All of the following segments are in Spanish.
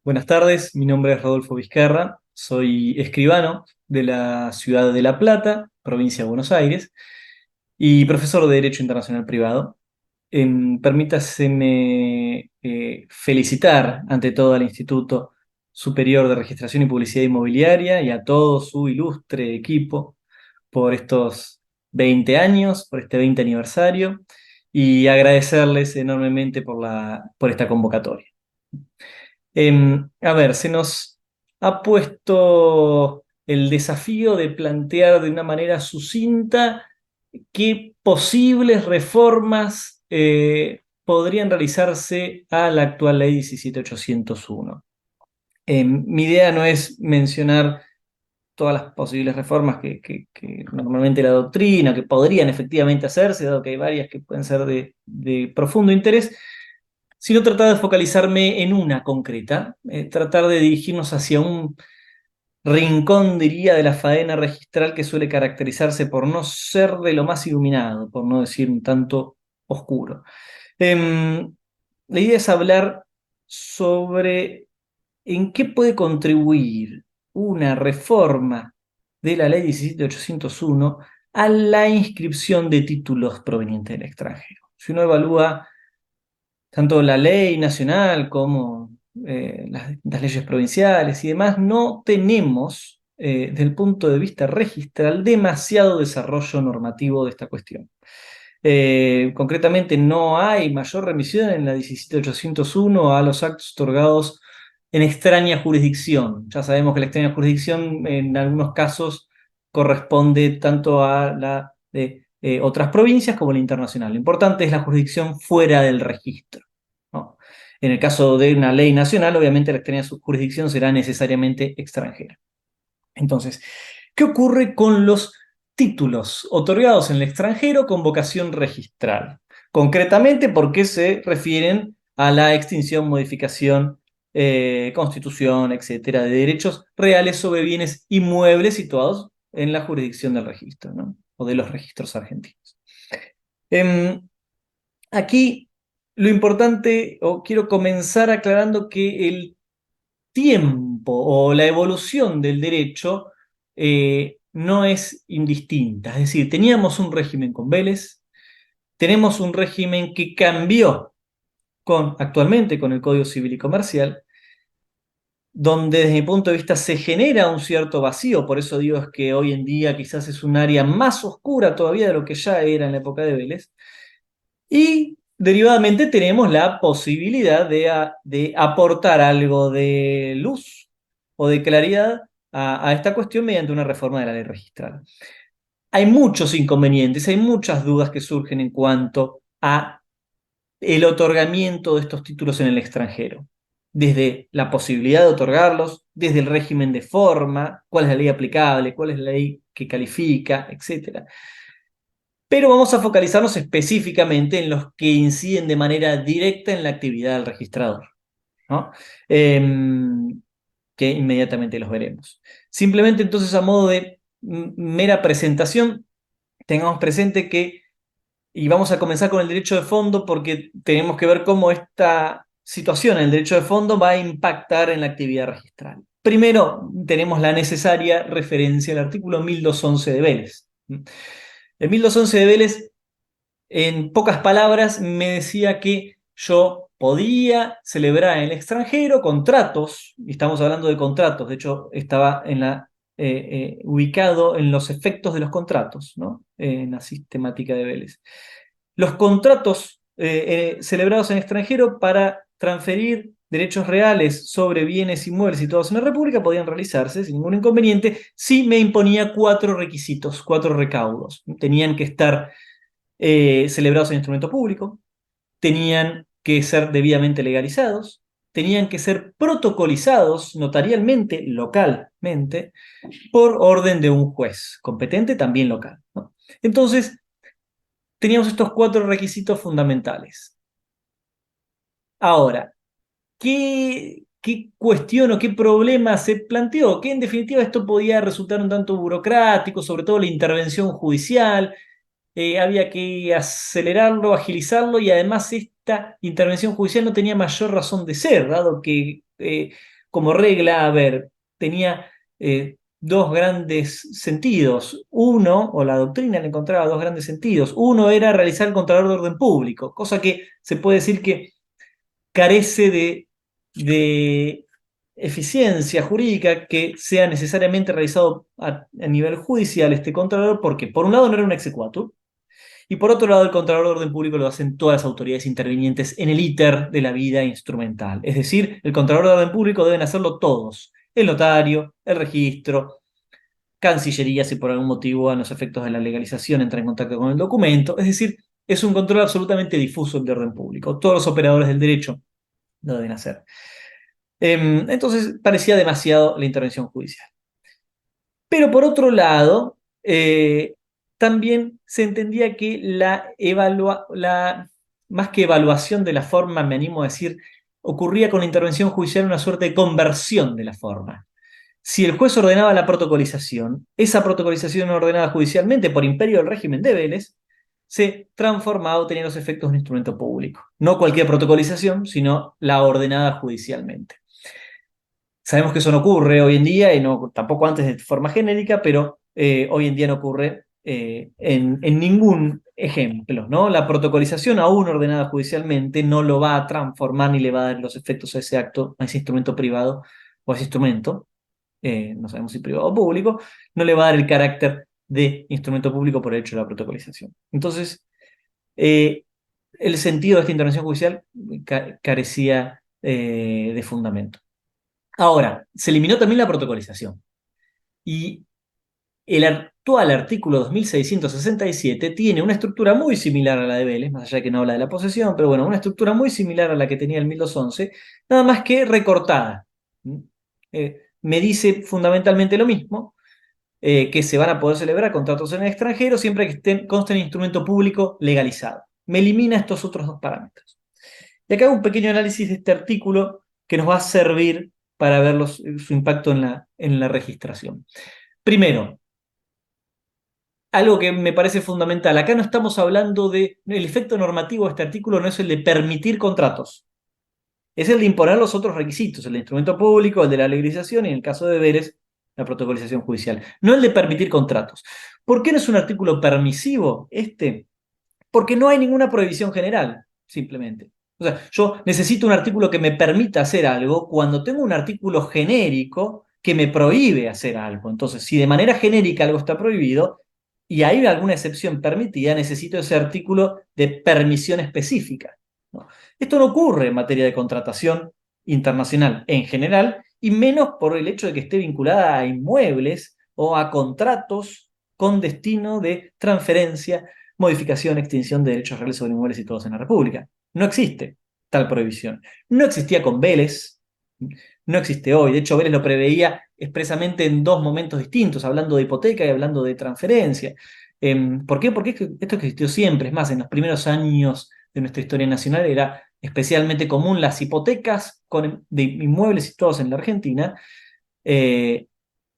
Buenas tardes, mi nombre es Rodolfo Vizcarra, soy escribano de la ciudad de La Plata, provincia de Buenos Aires, y profesor de Derecho Internacional Privado. Permítaseme felicitar ante todo al Instituto Superior de Registración y Publicidad Inmobiliaria y a todo su ilustre equipo por estos 20 años, por este 20 aniversario, y agradecerles enormemente por esta convocatoria. A ver, se nos ha puesto el desafío de plantear de una manera sucinta qué posibles reformas podrían realizarse a la actual ley 17.801. Mi idea no es mencionar todas las posibles reformas que normalmente la doctrina, que podrían efectivamente hacerse, dado que hay varias que pueden ser de profundo interés, sino tratar de focalizarme en una concreta, tratar de dirigirnos hacia un rincón, diría, de la faena registral que suele caracterizarse por no ser de lo más iluminado, por no decir un tanto oscuro. Em, la idea es hablar sobre en qué puede contribuir una reforma de la ley 17.801 a la inscripción de títulos provenientes del extranjero. Si uno evalúa tanto la ley nacional como las leyes provinciales y demás, no tenemos, desde el punto de vista registral, demasiado desarrollo normativo de esta cuestión. Concretamente, no hay mayor remisión en la 17.801 a los actos otorgados en extraña jurisdicción. Ya sabemos que la extraña jurisdicción en algunos casos corresponde tanto a la de otras provincias como la internacional. Lo importante es la jurisdicción fuera del registro, ¿no? En el caso de una ley nacional, obviamente la extraña jurisdicción será necesariamente extranjera. Entonces, ¿qué ocurre con los títulos otorgados en el extranjero con vocación registral? Concretamente, ¿por qué se refieren a la extinción, modificación, constitución, etcétera, de derechos reales sobre bienes inmuebles situados en la jurisdicción del registro, ¿no? O de los registros argentinos? Em, Aquí lo importante, o quiero comenzar aclarando que el tiempo o la evolución del derecho no es indistinta. Es decir, teníamos un régimen con Vélez, tenemos un régimen que cambió actualmente con el Código Civil y Comercial, donde desde mi punto de vista se genera un cierto vacío, por eso digo es que hoy en día quizás es un área más oscura todavía de lo que ya era en la época de Vélez, y derivadamente tenemos la posibilidad de aportar algo de luz o de claridad a esta cuestión mediante una reforma de la ley registral. Hay muchos inconvenientes, hay muchas dudas que surgen en cuanto a el otorgamiento de estos títulos en el extranjero. Desde la posibilidad de otorgarlos, desde el régimen de forma, cuál es la ley aplicable, cuál es la ley que califica, etc. Pero vamos a focalizarnos específicamente en los que inciden de manera directa en la actividad del registrador, ¿no? Que inmediatamente los veremos. Simplemente entonces, a modo de mera presentación, tengamos presente que, y vamos a comenzar con el derecho de fondo porque tenemos que ver cómo esta situación en el derecho de fondo va a impactar en la actividad registral. Primero, tenemos la necesaria referencia al artículo 1211 de Vélez. El 1211 de Vélez, en pocas palabras, me decía que yo podía celebrar en el extranjero contratos, y estamos hablando de contratos, de hecho estaba ubicado en los efectos de los contratos, ¿no? En la sistemática de Vélez. Los contratos celebrados en extranjero para transferir derechos reales sobre bienes inmuebles situados en la República podían realizarse sin ningún inconveniente si me imponía cuatro requisitos, cuatro recaudos. Tenían que estar celebrados en instrumento público, tenían que ser debidamente legalizados, tenían que ser protocolizados notarialmente, localmente, por orden de un juez competente, también local, ¿no? Entonces, teníamos estos cuatro requisitos fundamentales. Ahora, ¿qué cuestión o qué problema se planteó? Que en definitiva esto podía resultar un tanto burocrático, sobre todo la intervención judicial. Había que acelerarlo, agilizarlo, y además esta intervención judicial no tenía mayor razón de ser, dado que como regla, a ver, tenía dos grandes sentidos. Uno, o la doctrina le encontraba dos grandes sentidos. Uno era realizar el controlador de orden público, cosa que se puede decir que carece de eficiencia jurídica que sea necesariamente realizado a nivel judicial este contralor, porque por un lado no era un exequatur, y por otro lado el contralor de orden público lo hacen todas las autoridades intervinientes en el íter de la vida instrumental. Es decir, el contralor de orden público deben hacerlo todos: el notario, el registro, Cancillería, si por algún motivo a los efectos de la legalización entra en contacto con el documento. Es decir, es un control absolutamente difuso de orden público. Todos los operadores del derecho lo deben hacer. Entonces parecía demasiado la intervención judicial. Pero por otro lado, también se entendía que más que evaluación de la forma, me animo a decir, ocurría con la intervención judicial una suerte de conversión de la forma. Si el juez ordenaba la protocolización, esa protocolización ordenada judicialmente por imperio del régimen de Vélez se transformaba o tenía los efectos de un instrumento público. No cualquier protocolización, sino la ordenada judicialmente. Sabemos que eso no ocurre hoy en día, y no, tampoco antes de forma genérica, pero hoy en día no ocurre en ningún ejemplo, ¿no? La protocolización, aún ordenada judicialmente, no lo va a transformar ni le va a dar los efectos a ese acto, a ese instrumento privado o a ese instrumento, no sabemos si privado o público, no le va a dar el carácter de instrumento público por el hecho de la protocolización. Entonces, el sentido de esta intervención judicial carecía de fundamento. Ahora, se eliminó también la protocolización. Y el actual artículo 2667 tiene una estructura muy similar a la de Vélez, más allá de que no habla de la posesión, pero bueno, una estructura muy similar a la que tenía el 1211, nada más que recortada. Me dice fundamentalmente lo mismo, que se van a poder celebrar contratos en el extranjero siempre que consten en instrumento público legalizado. Me elimina estos otros dos parámetros. Y acá hago un pequeño análisis de este artículo que nos va a servir para ver su impacto en la registración. Primero, algo que me parece fundamental. Acá no estamos hablando de... El efecto normativo de este artículo no es el de permitir contratos. Es el de imponer los otros requisitos, el de instrumento público, el de la legalización y en el caso de deberes, la protocolización judicial. No el de permitir contratos. ¿Por qué no es un artículo permisivo este? Porque no hay ninguna prohibición general, simplemente. O sea, yo necesito un artículo que me permita hacer algo cuando tengo un artículo genérico que me prohíbe hacer algo. Entonces, si de manera genérica algo está prohibido y hay alguna excepción permitida, necesito ese artículo de permisión específica, ¿no? Esto no ocurre en materia de contratación internacional en general, y menos por el hecho de que esté vinculada a inmuebles o a contratos con destino de transferencia, modificación, extinción de derechos reales sobre inmuebles situados en la República. No existe tal prohibición. No existía con Vélez, no existe hoy. De hecho, Vélez lo preveía expresamente en dos momentos distintos, hablando de hipoteca y hablando de transferencia. ¿Por qué? Porque esto existió siempre. Es más, en los primeros años de nuestra historia nacional era especialmente común las hipotecas de inmuebles situados en la Argentina, en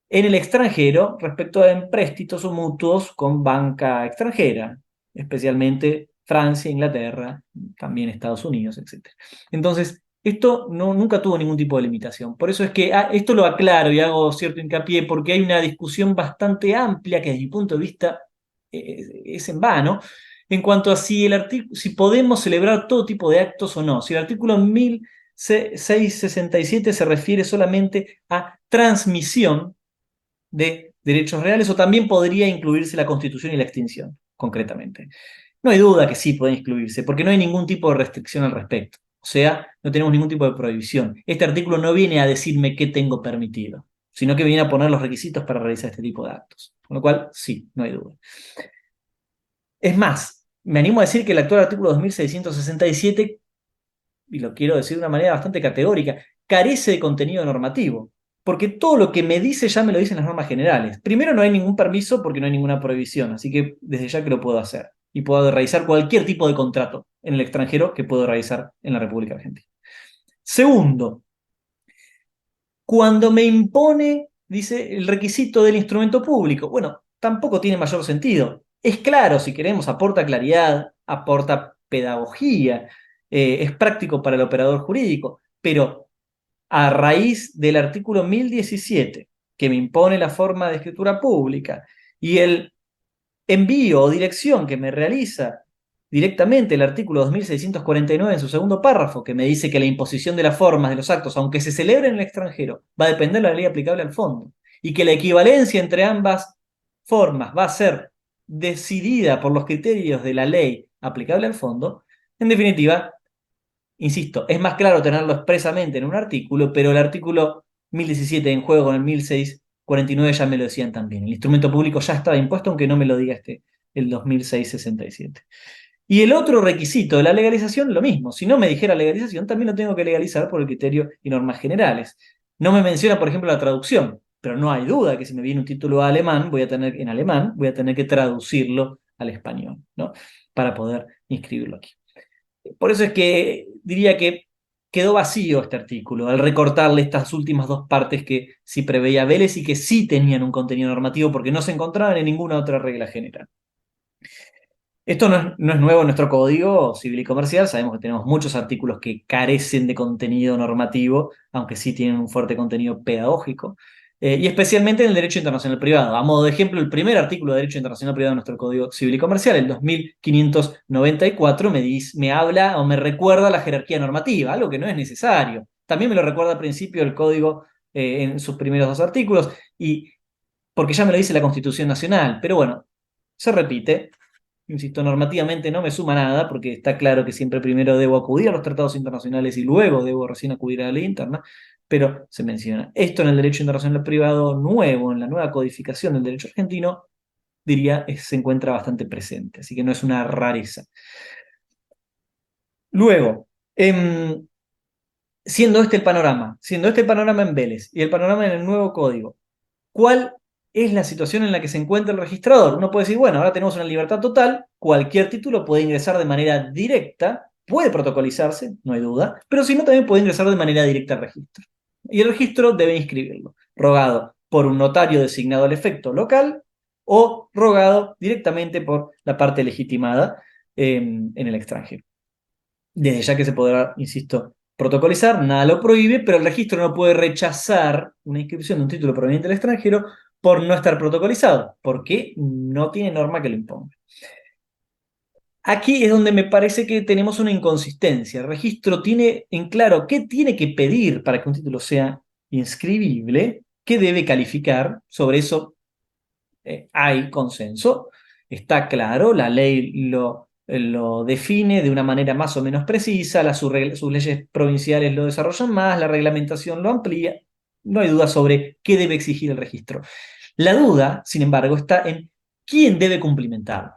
el extranjero respecto a empréstitos o mutuos con banca extranjera, especialmente Francia, Inglaterra, también Estados Unidos, etc. Entonces, esto nunca tuvo ningún tipo de limitación. Por eso es que esto lo aclaro y hago cierto hincapié, porque hay una discusión bastante amplia que desde mi punto de vista es en vano, en cuanto a si podemos celebrar todo tipo de actos o no. Si el artículo 1667 se refiere solamente a transmisión de derechos reales, o también podría incluirse la constitución y la extinción, concretamente. No hay duda que sí pueden incluirse, porque no hay ningún tipo de restricción al respecto. O sea, no tenemos ningún tipo de prohibición. Este artículo no viene a decirme qué tengo permitido, sino que viene a poner los requisitos para realizar este tipo de actos. Con lo cual, sí, no hay duda. Es más, me animo a decir que el actual artículo 2667, y lo quiero decir de una manera bastante categórica, carece de contenido normativo, porque todo lo que me dice ya me lo dicen las normas generales. Primero, no hay ningún permiso porque no hay ninguna prohibición, así que desde ya que lo puedo hacer. Y puedo realizar cualquier tipo de contrato en el extranjero que puedo realizar en la República Argentina. Segundo, cuando me impone, dice, el requisito del instrumento público, bueno, tampoco tiene mayor sentido. Es claro, si queremos, aporta claridad, aporta pedagogía, es práctico para el operador jurídico, pero a raíz del artículo 1017, que me impone la forma de escritura pública, y el envío o dirección que me realiza directamente el artículo 2649 en su segundo párrafo, que me dice que la imposición de las formas de los actos, aunque se celebren en el extranjero, va a depender de la ley aplicable al fondo, y que la equivalencia entre ambas formas va a ser decidida por los criterios de la ley aplicable al fondo. En definitiva, insisto, es más claro tenerlo expresamente en un artículo, pero el artículo 1017 en juego con el 1649 ya me lo decían también. El instrumento público ya estaba impuesto, aunque no me lo diga el 2667. Y el otro requisito de la legalización, lo mismo. Si no me dijera legalización, también lo tengo que legalizar por el criterio y normas generales. No me menciona, por ejemplo, la traducción, pero no hay duda que si me viene un título alemán, en alemán, voy a tener que traducirlo al español, ¿no? Para poder inscribirlo aquí. Por eso es que diría que quedó vacío este artículo, al recortarle estas últimas dos partes que sí preveía Vélez y que sí tenían un contenido normativo porque no se encontraban en ninguna otra regla general. Esto no es nuevo en nuestro Código Civil y Comercial, sabemos que tenemos muchos artículos que carecen de contenido normativo, aunque sí tienen un fuerte contenido pedagógico, y especialmente en el derecho internacional privado. A modo de ejemplo, el primer artículo de derecho internacional privado de nuestro Código Civil y Comercial, el 2594, me habla o me recuerda la jerarquía normativa, algo que no es necesario. También me lo recuerda al principio el Código en sus primeros dos artículos, y porque ya me lo dice la Constitución Nacional, pero bueno, se repite. Insisto, normativamente no me suma nada, porque está claro que siempre primero debo acudir a los tratados internacionales y luego debo recién acudir a la ley interna, pero se menciona. Esto en el derecho internacional privado nuevo, en la nueva codificación del derecho argentino, diría, se encuentra bastante presente, así que no es una rareza. Luego, siendo este el panorama en Vélez y el panorama en el nuevo código, ¿cuál es la situación en la que se encuentra el registrador? Uno puede decir, bueno, ahora tenemos una libertad total, cualquier título puede ingresar de manera directa, puede protocolizarse, no hay duda, pero si no, también puede ingresar de manera directa al registro. Y el registro debe inscribirlo, rogado por un notario designado al efecto local o rogado directamente por la parte legitimada en el extranjero. Desde ya que se podrá, insisto, protocolizar, nada lo prohíbe, pero el registro no puede rechazar una inscripción de un título proveniente del extranjero por no estar protocolizado, porque no tiene norma que lo imponga. Aquí es donde me parece que tenemos una inconsistencia. El registro tiene en claro qué tiene que pedir para que un título sea inscribible, qué debe calificar, sobre eso hay consenso, está claro, la ley lo define de una manera más o menos precisa, sus leyes provinciales lo desarrollan más, la reglamentación lo amplía, no hay duda sobre qué debe exigir el registro. La duda, sin embargo, está en quién debe cumplimentarlo.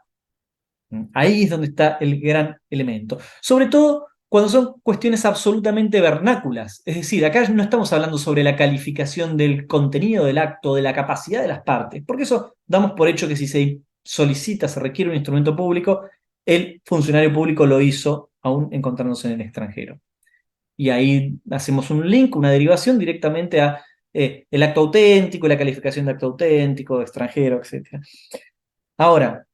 Ahí es donde está el gran elemento. Sobre todo cuando son cuestiones absolutamente vernáculas. Es decir, acá no estamos hablando sobre la calificación del contenido del acto, de la capacidad de las partes, porque eso damos por hecho que si se solicita, se requiere un instrumento público, el funcionario público lo hizo aún encontrándose en el extranjero. Y ahí hacemos un link, una derivación directamente a el acto auténtico, la calificación de acto auténtico, extranjero, etc. Ahora,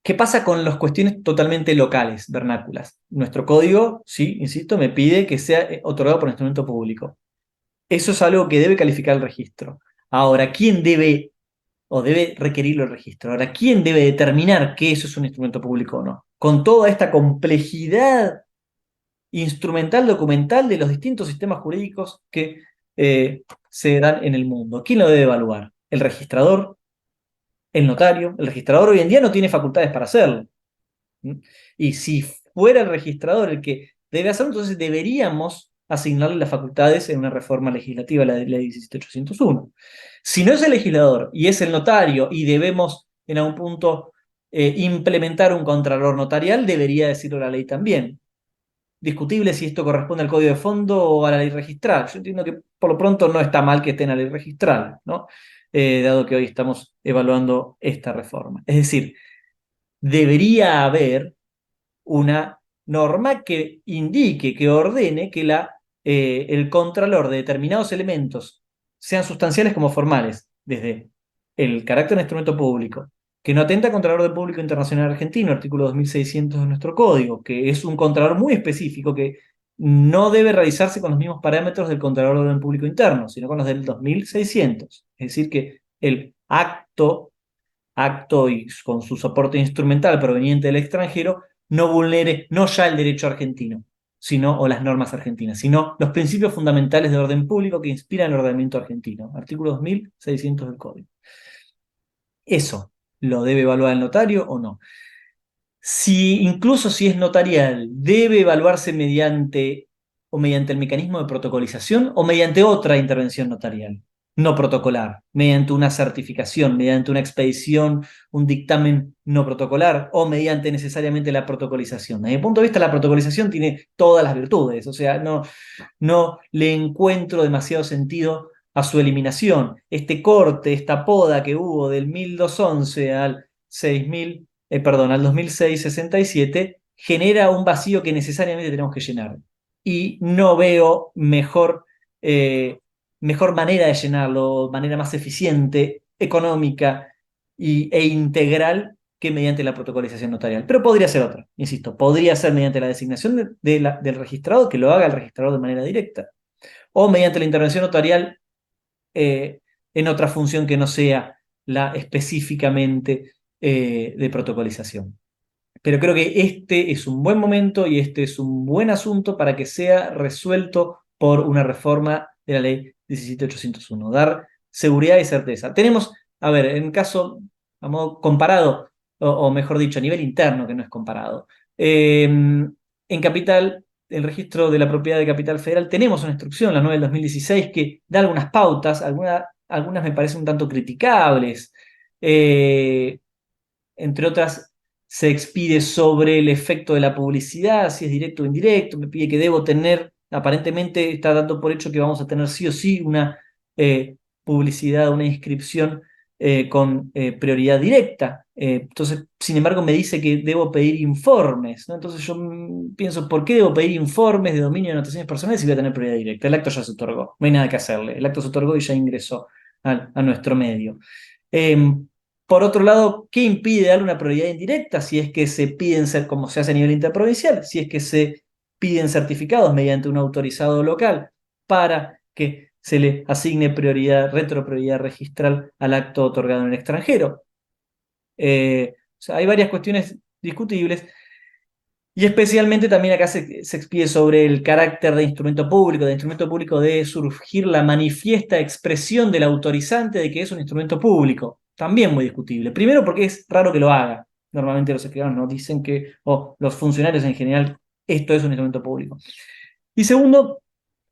¿qué pasa con las cuestiones totalmente locales, vernáculas? Nuestro código, sí, insisto, me pide que sea otorgado por instrumento público. Eso es algo que debe calificar el registro. Ahora, ¿quién debe o debe requerirlo el registro? Ahora, ¿quién debe determinar que eso es un instrumento público o no? Con toda esta complejidad instrumental, documental de los distintos sistemas jurídicos que se dan en el mundo. ¿Quién lo debe evaluar? ¿El registrador? ¿El notario? El registrador hoy en día no tiene facultades para hacerlo. Y si fuera el registrador el que debe hacerlo, entonces deberíamos asignarle las facultades en una reforma legislativa, la de ley 17801. Si no es el legislador y es el notario y debemos en algún punto implementar un contralor notarial, debería decirlo la ley también. Discutible si esto corresponde al código de fondo o a la ley registral. Yo entiendo que por lo pronto no está mal que esté en la ley registral, ¿no? Dado que hoy estamos evaluando esta reforma. Es decir, debería haber una norma que indique, que ordene que el contralor de determinados elementos sean sustanciales como formales, desde el carácter de instrumento público, que no atenta contra el orden público internacional argentino, artículo 2600 de nuestro código, que es un contralor muy específico que no debe realizarse con los mismos parámetros del Contralor de Orden Público Interno, sino con los del 2600. Es decir, que el acto y con su soporte instrumental proveniente del extranjero no vulnere no ya el derecho argentino, o las normas argentinas, sino los principios fundamentales de orden público que inspiran el ordenamiento argentino. Artículo 2600 del Código. ¿Eso lo debe evaluar el notario o no? Incluso si es notarial, debe evaluarse mediante el mecanismo de protocolización o mediante otra intervención notarial, no protocolar, mediante una certificación, mediante una expedición, un dictamen no protocolar o mediante necesariamente la protocolización. Desde mi punto de vista, la protocolización tiene todas las virtudes, o sea, no le encuentro demasiado sentido a su eliminación. Este corte, esta poda que hubo del 1211 al 6000 al 2006-67, genera un vacío que necesariamente tenemos que llenar. Y no veo mejor manera de llenarlo, manera más eficiente, económica e integral que mediante la protocolización notarial. Pero podría ser otra, insisto, podría ser mediante la designación del registrado, que lo haga el registrador de manera directa, o mediante la intervención notarial eh, en otra función que no sea la específicamente de protocolización. Pero creo que este es un buen momento y este es un buen asunto para que sea resuelto por una reforma de la ley 17.801. Dar seguridad y certeza. Tenemos, a ver, en caso, a modo comparado, o mejor dicho, a nivel interno, que no es comparado. En Capital, el registro de la propiedad de Capital Federal, tenemos una instrucción, la 9 del 2016, que da algunas pautas, algunas me parecen un tanto criticables. Entre otras, se expide sobre el efecto de la publicidad, si es directo o indirecto, me pide que debo tener, aparentemente está dando por hecho que vamos a tener sí o sí una publicidad, una inscripción con prioridad directa. Entonces, sin embargo, me dice que debo pedir informes, ¿no? Entonces yo pienso, ¿por qué debo pedir informes de dominio de anotaciones personales si voy a tener prioridad directa? El acto ya se otorgó, no hay nada que hacerle. El acto se otorgó y ya ingresó a nuestro medio. Por otro lado, ¿qué impide darle una prioridad indirecta si es que se piden ser, como se hace a nivel interprovincial, si es que se piden certificados mediante un autorizado local para que se le asigne prioridad, retroprioridad registral al acto otorgado en el extranjero? O sea, hay varias cuestiones discutibles. Y especialmente también acá se expide sobre el carácter de instrumento público. De instrumento público debe surgir la manifiesta expresión del autorizante de que es un instrumento público. También muy discutible. Primero porque es raro que lo haga. Normalmente los escribanos no dicen que, o los funcionarios en general, esto es un instrumento público. Y segundo,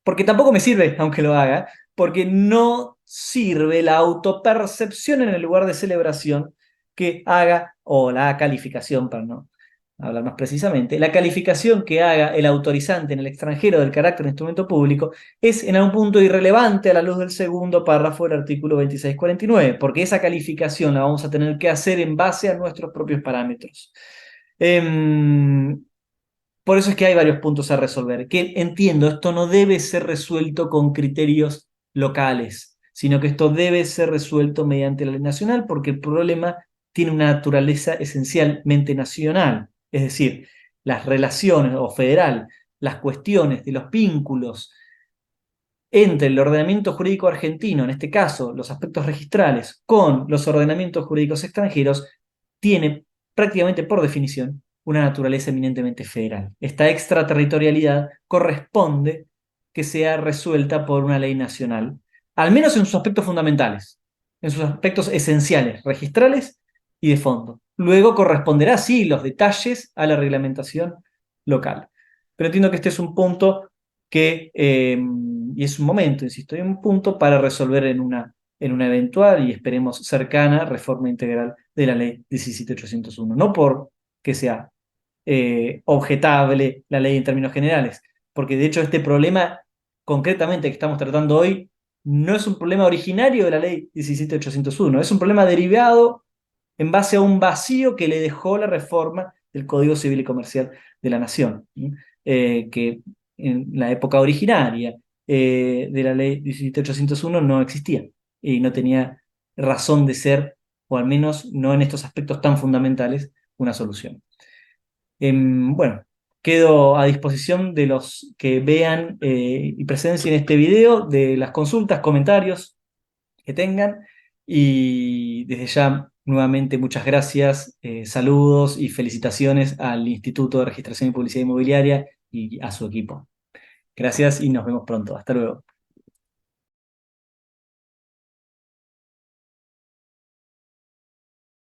porque tampoco me sirve, aunque lo haga, porque no sirve la autopercepción en el lugar de celebración que haga, o la calificación, para no hablar más precisamente, la calificación que haga el autorizante en el extranjero del carácter de instrumento público es en algún punto irrelevante a la luz del segundo párrafo del artículo 2649, porque esa calificación la vamos a tener que hacer en base a nuestros propios parámetros. Por eso es que hay varios puntos a resolver. Que entiendo, esto no debe ser resuelto con criterios locales, sino que esto debe ser resuelto mediante la ley nacional, porque el problema tiene una naturaleza esencialmente nacional. Es decir, las relaciones, o federal, las cuestiones de los vínculos entre el ordenamiento jurídico argentino, en este caso los aspectos registrales, con los ordenamientos jurídicos extranjeros, tiene prácticamente por definición una naturaleza eminentemente federal. Esta extraterritorialidad corresponde que sea resuelta por una ley nacional, al menos en sus aspectos fundamentales, en sus aspectos esenciales, registrales y de fondo. Luego corresponderá, sí, los detalles a la reglamentación local. Pero entiendo que este es un punto y es un momento, insisto, hay un punto para resolver en una eventual y esperemos cercana reforma integral de la ley 17.801. No porque sea objetable la ley en términos generales, porque de hecho este problema concretamente que estamos tratando hoy no es un problema originario de la ley 17.801, es un problema derivado en base a un vacío que le dejó la reforma del Código Civil y Comercial de la Nación, que en la época originaria de la ley 17.801 no existía y no tenía razón de ser, o al menos no en estos aspectos tan fundamentales, una solución. Bueno, Quedo a disposición de los que vean y presencien este video, de las consultas, comentarios que tengan. Y desde ya, nuevamente, muchas gracias, saludos y felicitaciones al Instituto de Registración y Publicidad Inmobiliaria y a su equipo. Gracias y nos vemos pronto. Hasta luego.